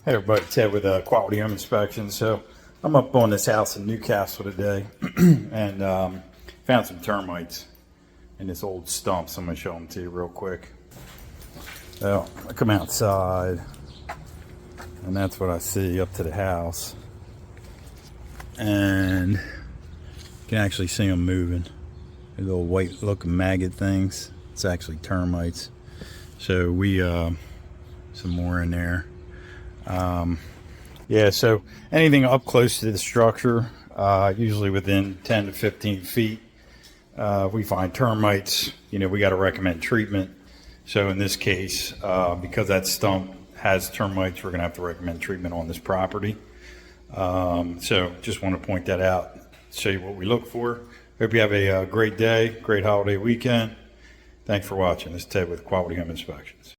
Hey everybody, Ted with Quality Home Inspection. So I'm up on this house in Newcastle today and found some termites in this old stump. So I'm going to show them to you real quick. So I come outside and that's what I see up to the house. And you can actually see them moving. These little white looking maggot things. It's actually termites. So we, some more in there. Yeah, so anything up close to the structure, usually within 10 to 15 feet, we find termites. You know, we got to recommend treatment. So in this case, because that stump has termites, we're going to have to recommend treatment on this property. So just want to point that out, show you what we look for. Hope you have a great day, great holiday weekend. Thanks for watching. This is Ted with Quality Home Inspections.